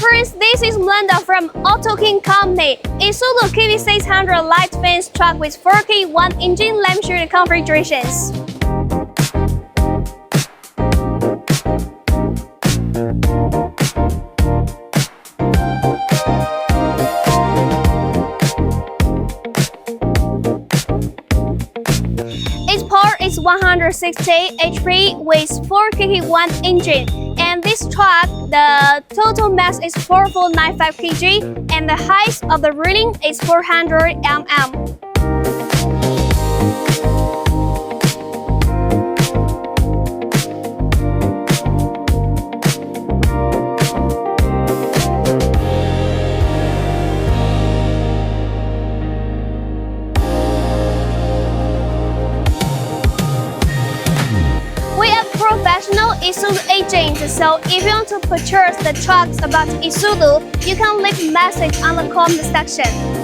friends, this is Linda from Auto King Company. ISUZU KV600 light fence truck with 4K 1-engine lame-shifted configurations. Its power is 160 HP with 4KK1 engine, and this truck, the total mass is 4495 kg, and the height of the reading is 400 mm. We are professional ISUZU agents, so if you want to purchase the trucks about ISUZU, you can leave a message on the comment section.